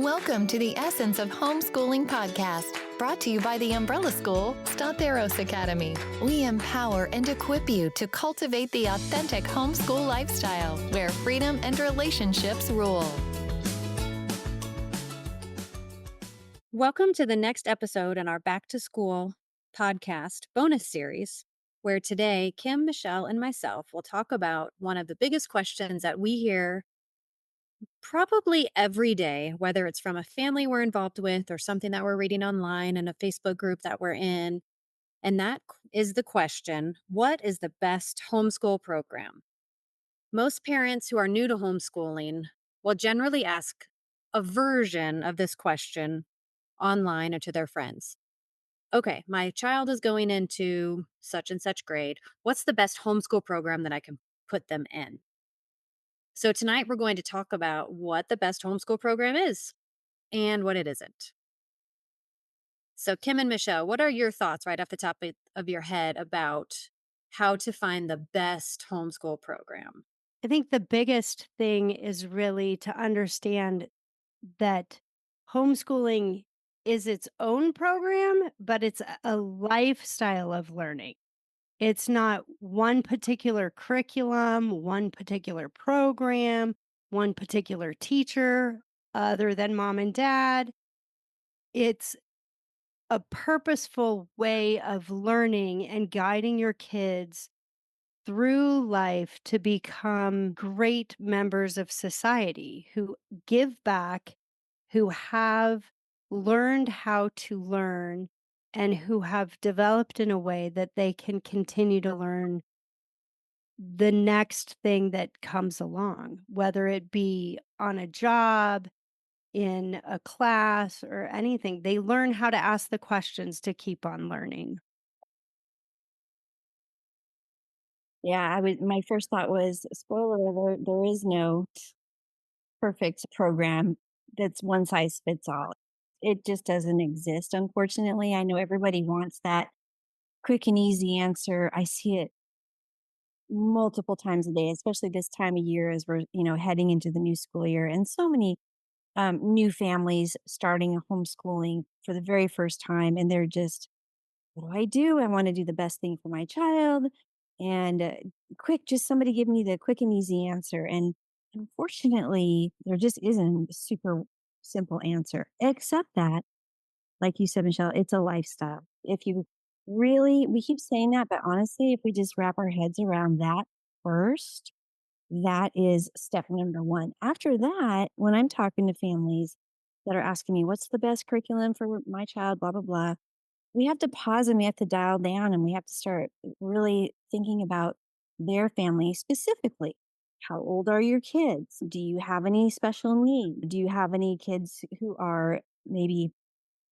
Welcome to the Essence of Homeschooling podcast, brought to you by the umbrella school, Start Academy. We empower and equip you to cultivate the authentic homeschool lifestyle where freedom and relationships rule. Welcome to the next episode in our Back to School podcast bonus series, where today Kim, Michelle, and myself will talk about one of the biggest questions that we hear probably every day, whether it's from a family we're involved with or something that we're reading online in a Facebook group that we're in. And that is the question, what is the best homeschool program? Most parents who are new to homeschooling will generally ask a version of this question online or to their friends. Okay, my child is going into such and such grade. What's the best homeschool program that I can put them in? So, tonight we're going to talk about what the best homeschool program is and what it isn't. So, Kim and Michelle, what are your thoughts right off the top of your head about how to find the best homeschool program? I think the biggest thing is really to understand that homeschooling is its own program, but it's a lifestyle of learning. It's not one particular curriculum, one particular program, one particular teacher other than mom and dad. It's a purposeful way of learning and guiding your kids through life to become great members of society who give back, who have learned how to learn, and who have developed in a way that they can continue to learn the next thing that comes along, whether it be on a job, in a class, or anything. They learn how to ask the questions to keep on learning. Yeah, my first thought was, spoiler alert, there is no perfect program that's one size fits all. It just doesn't exist, unfortunately. I know everybody wants that quick and easy answer. I see it multiple times a day, especially this time of year as we're, heading into the new school year. And so many new families starting homeschooling for the very first time. And they're just, what do I do? I want to do the best thing for my child. And quick, just somebody give me the quick and easy answer. And unfortunately, there just isn't a super simple answer, except that, like you said, Michelle, it's a lifestyle. If you really, we keep saying that, but honestly, if we just wrap our heads around that first, that is step number one. After that, when I'm talking to families that are asking me, what's the best curriculum for my child, blah, blah, blah, we have to pause and we have to dial down and we have to start really thinking about their family specifically. How old are your kids? Do you have any special needs? Do you have any kids who are maybe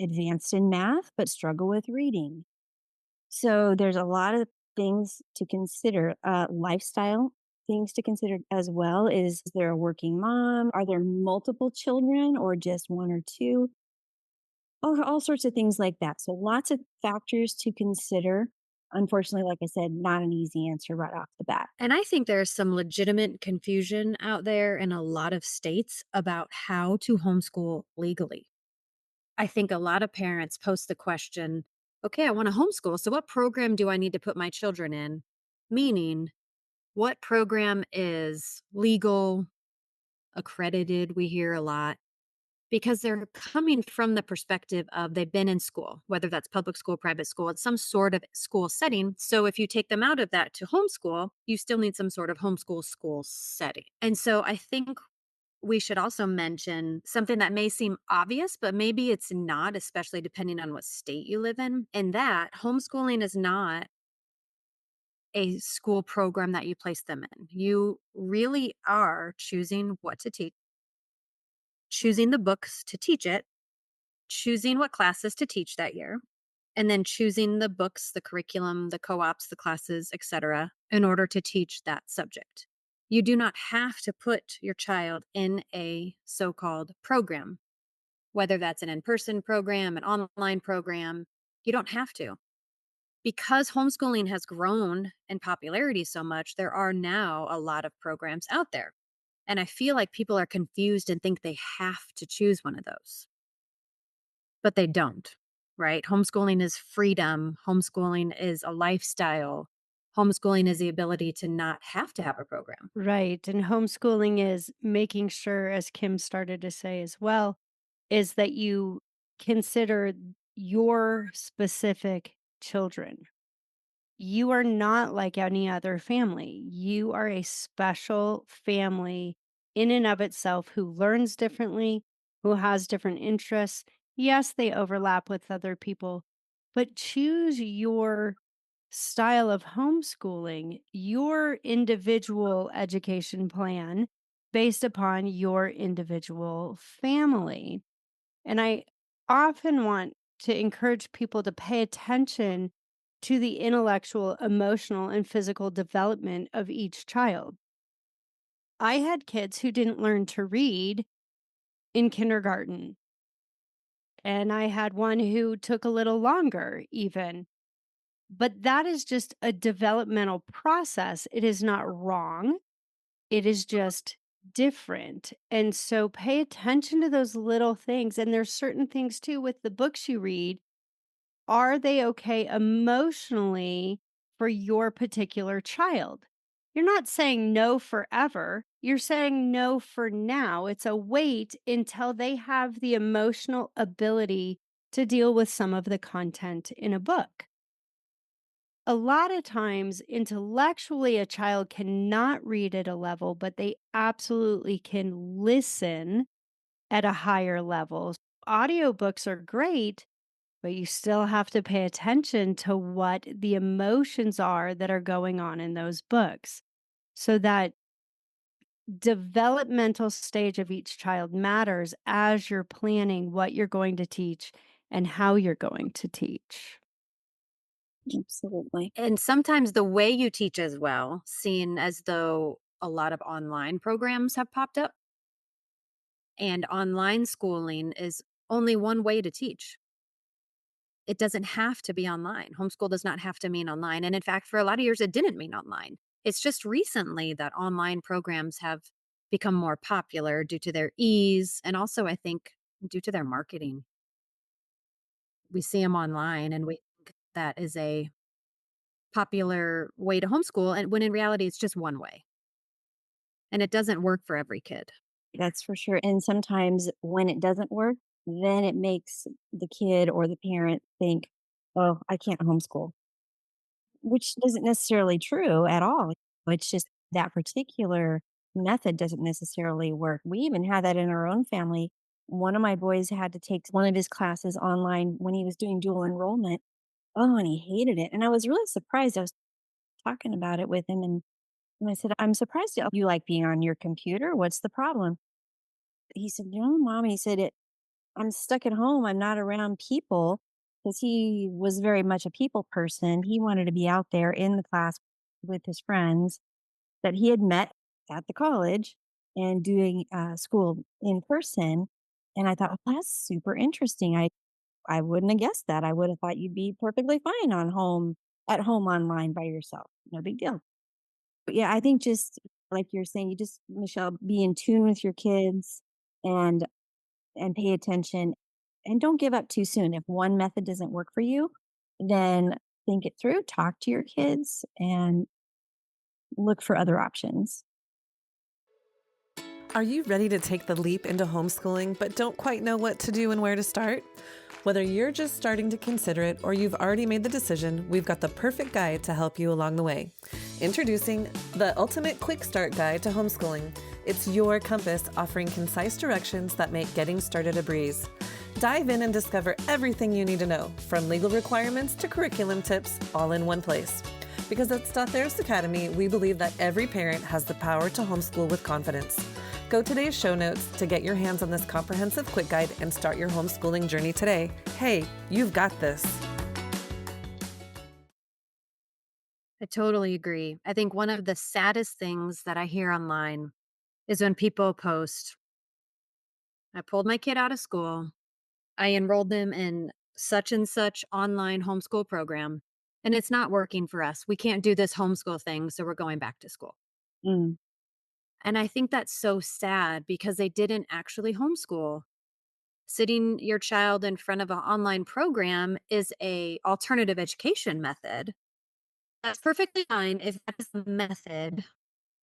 advanced in math but struggle with reading? So there's a lot of things to consider. Lifestyle things to consider as well. Is there a working mom? Are there multiple children or just one or two? All sorts of things like that. So lots of factors to consider. Unfortunately, like I said, not an easy answer right off the bat. And I think there's some legitimate confusion out there in a lot of states about how to homeschool legally. I think a lot of parents post the question, okay, I want to homeschool. So, what program do I need to put my children in? Meaning, what program is legal, accredited? We hear a lot because they're coming from the perspective of they've been in school, whether that's public school, private school, it's some sort of school setting. So, if you take them out of that to homeschool, you still need some sort of homeschool school setting. And so, I think we should also mention something that may seem obvious, but maybe it's not, especially depending on what state you live in. And that homeschooling is not a school program that you place them in. You really are choosing what to teach, choosing the books to teach it, choosing what classes to teach that year, and then choosing the books, the curriculum, the co-ops, the classes, etc., in order to teach that subject. You do not have to put your child in a so-called program, whether that's an in-person program, an online program. You don't have to. Because homeschooling has grown in popularity so much, there are now a lot of programs out there. And I feel like people are confused and think they have to choose one of those, but they don't, right? Homeschooling is freedom. Homeschooling is a lifestyle. Homeschooling is the ability to not have to have a program. Right. And homeschooling is making sure, as Kim started to say as well, is that you consider your specific children. You are not like any other family. You are a special family in and of itself who learns differently, who has different interests. Yes, they overlap with other people, but choose your style of homeschooling, your individual education plan based upon your individual family. And I often want to encourage people to pay attention to the intellectual, emotional, and physical development of each child. I had kids who didn't learn to read in kindergarten, and I had one who took a little longer, even. But that is just a developmental process. It is not wrong. It is just different. And so pay attention to those little things. And there's certain things too with the books you read. Are they okay emotionally for your particular child? You're not saying no forever. You're saying no for now. It's a wait until they have the emotional ability to deal with some of the content in a book. A lot of times, intellectually, a child cannot read at a level, but they absolutely can listen at a higher level. Audiobooks are great, but you still have to pay attention to what the emotions are that are going on in those books. So that developmental stage of each child matters as you're planning what you're going to teach and how you're going to teach. Absolutely. And sometimes the way you teach as well, seen as though a lot of online programs have popped up, and online schooling is only one way to teach. It doesn't have to be online. Homeschool does not have to mean online. And in fact, for a lot of years, it didn't mean online. It's just recently that online programs have become more popular due to their ease and also, I think, due to their marketing. We see them online and we think that is a popular way to homeschool. And when in reality, it's just one way and it doesn't work for every kid. That's for sure. And sometimes when it doesn't work, then it makes the kid or the parent think, oh, I can't homeschool, which isn't necessarily true at all. It's just that particular method doesn't necessarily work. We even had that in our own family. One of my boys had to take one of his classes online when he was doing dual enrollment. Oh, and he hated it. And I was really surprised. I was talking about it with him and I said, I'm surprised you like being on your computer. What's the problem? He said, "No, mom." He said, I'm stuck at home. I'm not around people because he was very much a people person. He wanted to be out there in the class with his friends that he had met at the college and doing school in person. And I thought, well, that's super interesting. I wouldn't have guessed that. I would have thought you'd be perfectly fine at home online by yourself. No big deal. But yeah, I think just like you're saying, you just, Michelle, be in tune with your kids and pay attention and don't give up too soon. If one method doesn't work for you, then think it through, talk to your kids and look for other options. Are you ready to take the leap into homeschooling but don't quite know what to do and where to start? Whether you're just starting to consider it or you've already made the decision, we've got the perfect guide to help you along the way. Introducing the Ultimate Quick Start Guide to Homeschooling. It's your compass offering concise directions that make getting started a breeze. Dive in and discover everything you need to know, from legal requirements to curriculum tips, all in one place. Because at Start Academy, we believe that every parent has the power to homeschool with confidence. Go to today's show notes to get your hands on this comprehensive quick guide and start your homeschooling journey today. Hey, you've got this. I totally agree. I think one of the saddest things that I hear online is when people post, I pulled my kid out of school. I enrolled them in such and such online homeschool program, and it's not working for us. We can't do this homeschool thing, so we're going back to school. Mm, And I think that's so sad because they didn't actually homeschool. Sitting your child in front of an online program is a alternative education method. That's perfectly fine if that is the method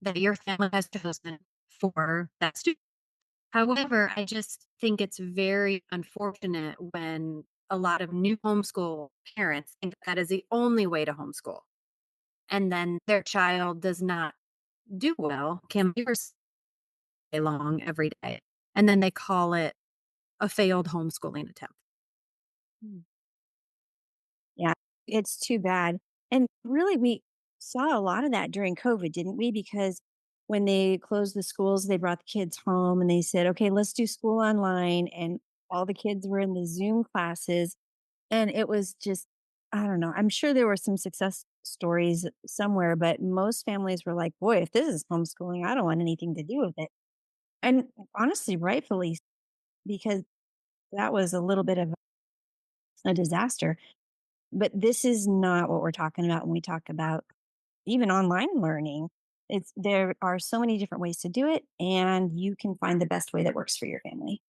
that your family has chosen for that student. However, I just think it's very unfortunate when a lot of new homeschool parents think that is the only way to homeschool. And then their child does not do well, can be day long every day. And then they call it a failed homeschooling attempt. Mm. Yeah, it's too bad. And really, we saw a lot of that during COVID, didn't we? Because when they closed the schools, they brought the kids home and they said, okay, let's do school online. And all the kids were in the Zoom classes. And it was just, I don't know. I'm sure there were some success stories somewhere, but most families were like, boy, if this is homeschooling, I don't want anything to do with it. And honestly, rightfully, because that was a little bit of a disaster. But this is not what we're talking about when we talk about even online learning. It's there are so many different ways to do it, and you can find the best way that works for your family.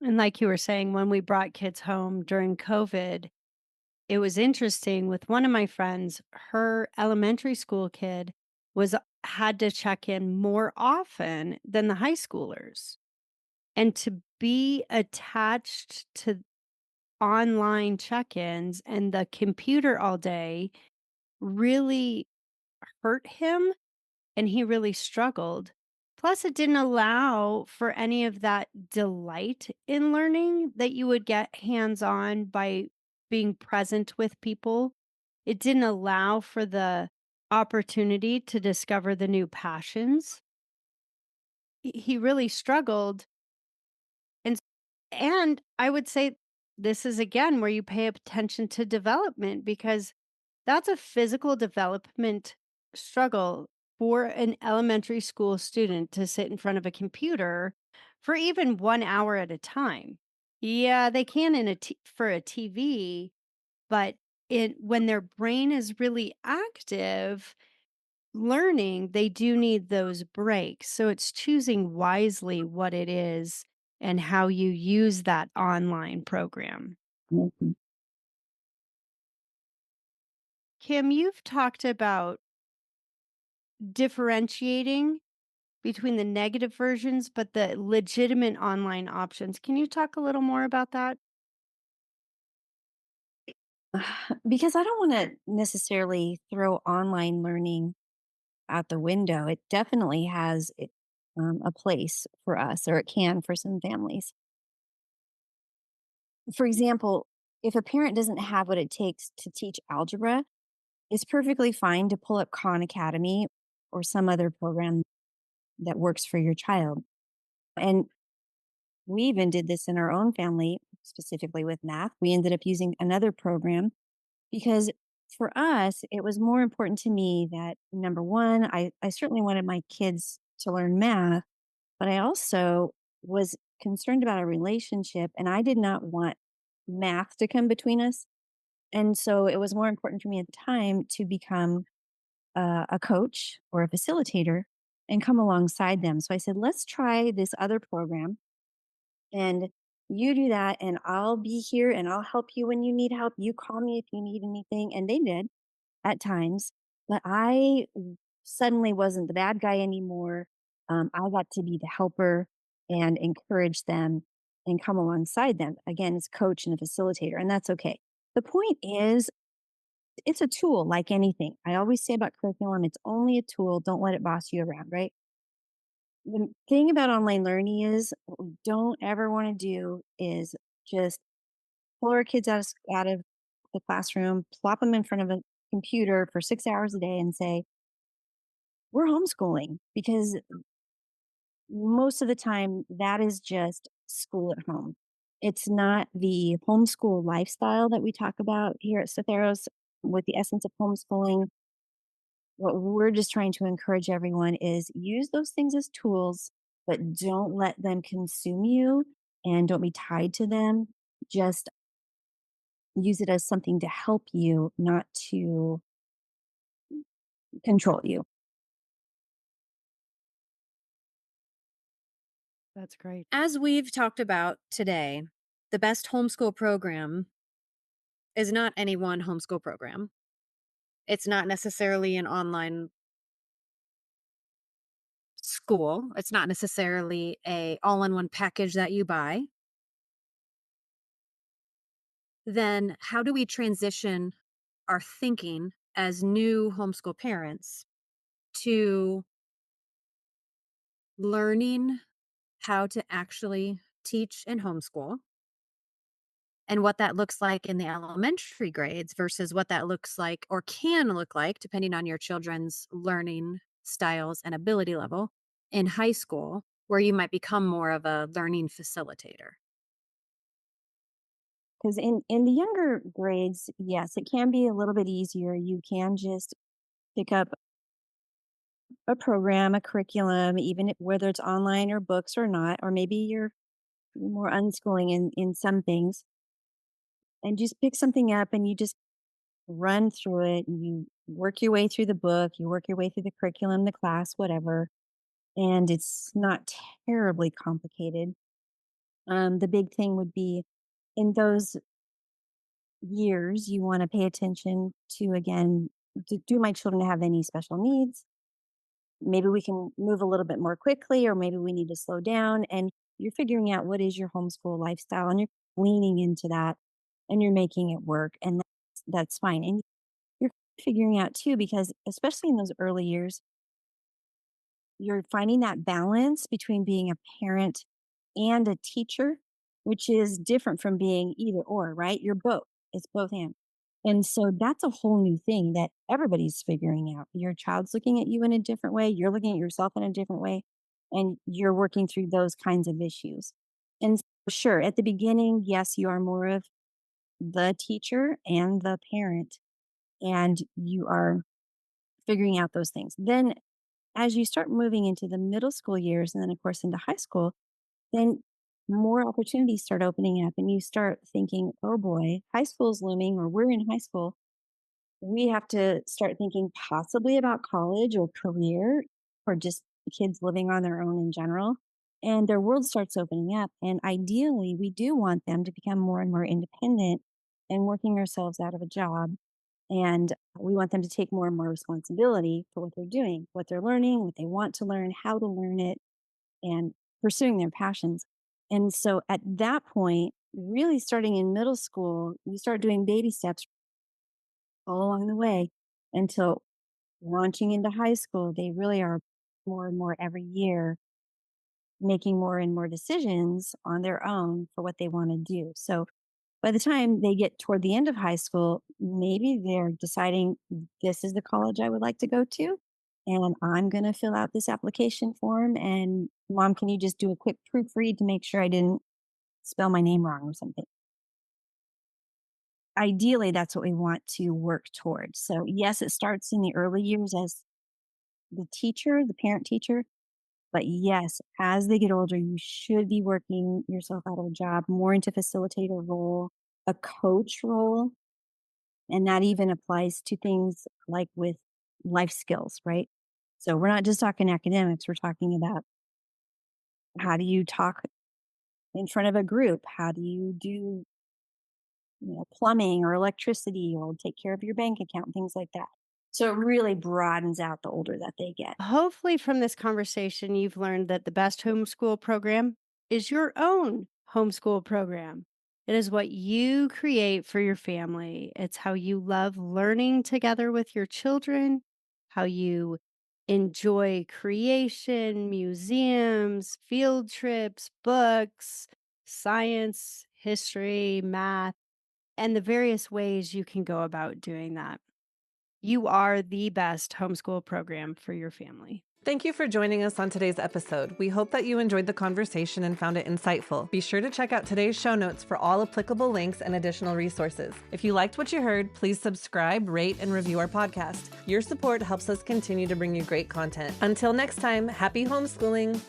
And like you were saying, when we brought kids home during COVID, it was interesting with one of my friends, her elementary school kid was had to check in more often than the high schoolers. And to be attached to online check-ins and the computer all day really hurt him, and he really struggled. Plus, it didn't allow for any of that delight in learning that you would get hands-on by being present with people. It didn't allow for the opportunity to discover the new passions. He really struggled, and and I would say this is again where you pay attention to development because that's a physical development struggle for an elementary school student to sit in front of a computer for even 1 hour at a time. Yeah, they can for a TV, but when their brain is really active learning, they do need those breaks. So it's choosing wisely what it is and how you use that online program. Mhm. Kim, you've talked about differentiating between the negative versions, but the legitimate online options. Can you talk a little more about that? Because I don't want to necessarily throw online learning out the window. It definitely has a place for us, or it can for some families. For example, if a parent doesn't have what it takes to teach algebra, it's perfectly fine to pull up Khan Academy or some other program that works for your child. And we even did this in our own family, specifically with math. We ended up using another program because for us, it was more important to me that number one, I certainly wanted my kids to learn math, but I also was concerned about a relationship and I did not want math to come between us. And so it was more important for me at the time to become a coach or a facilitator and come alongside them. So I said, let's try this other program and you do that, and I'll be here and I'll help you when you need help. You call me if you need anything. And they did at times, but suddenly wasn't the bad guy anymore. I got to be the helper and encourage them and come alongside them again as coach and a facilitator, and that's okay. The point is, it's a tool like anything. I always say about curriculum, it's only a tool. Don't let it boss you around, right? The thing about online learning is what we don't ever want to do is just pull our kids out of the classroom, plop them in front of a computer for 6 hours a day and say, we're homeschooling because most of the time that is just school at home. It's not the homeschool lifestyle that we talk about here at Cetheros with the essence of homeschooling. What we're just trying to encourage everyone is use those things as tools, but don't let them consume you and don't be tied to them. Just use it as something to help you, not to control you. That's great. As we've talked about today, the best homeschool program is not any one homeschool program. It's not necessarily an online school. It's not necessarily a all-in-one package that you buy. Then how do we transition our thinking as new homeschool parents to learning how to actually teach and homeschool and what that looks like in the elementary grades versus what that looks like or can look like, depending on your children's learning styles and ability level in high school, where you might become more of a learning facilitator? Because in the younger grades, yes, it can be a little bit easier. You can just pick up a program, a curriculum, whether it's online or books or not, or maybe you're more unschooling in some things, and just pick something up and you just run through it. You work your way through the book, you work your way through the curriculum, the class, whatever, and it's not terribly complicated. The big thing would be in those years, you want to pay attention to, again, do my children have any special needs? Maybe we can move a little bit more quickly, or maybe we need to slow down. And you're figuring out what is your homeschool lifestyle, and you're leaning into that and you're making it work. And that's fine. And you're figuring out too, because especially in those early years, you're finding that balance between being a parent and a teacher, which is different from being either or, right? You're both. It's both and so that's a whole new thing that everybody's figuring out. Your child's looking at you in a different way, you're looking at yourself in a different way, and you're working through those kinds of issues. And sure, at the beginning, yes, you are more of the teacher and the parent, and you are figuring out those things. Then as you start moving into the middle school years and then of course into high school, then more opportunities start opening up and you start thinking, oh boy, high school's looming, or we're in high school. We have to start thinking possibly about college or career, or just kids living on their own in general. And their world starts opening up. And ideally, we do want them to become more and more independent and working ourselves out of a job. And we want them to take more and more responsibility for what they're doing, what they're learning, what they want to learn, how to learn it, and pursuing their passions. And so at that point, really starting in middle school, you start doing baby steps all along the way until launching into high school. They really are more and more every year making more and more decisions on their own for what they want to do. So by the time they get toward the end of high school, maybe they're deciding this is the college I would like to go to. And I'm going to fill out this application form. And mom, can you just do a quick proofread to make sure I didn't spell my name wrong or something? Ideally, that's what we want to work towards. So, yes, it starts in the early years as the teacher, the parent teacher. But yes, as they get older, you should be working yourself out of a job, more into facilitator role, a coach role. And that even applies to things like with life skills, right? So we're not just talking academics, we're talking about how do you talk in front of a group? How do you do, plumbing or electricity, or take care of your bank account, things like that. So it really broadens out the older that they get. Hopefully, from this conversation, you've learned that the best homeschool program is your own homeschool program. It is what you create for your family. It's how you love learning together with your children, how you enjoy creation, museums, field trips, books, science, history, math, and the various ways you can go about doing that. You are the best homeschool program for your family. Thank you for joining us on today's episode. We hope that you enjoyed the conversation and found it insightful. Be sure to check out today's show notes for all applicable links and additional resources. If you liked what you heard, please subscribe, rate, and review our podcast. Your support helps us continue to bring you great content. Until next time, happy homeschooling.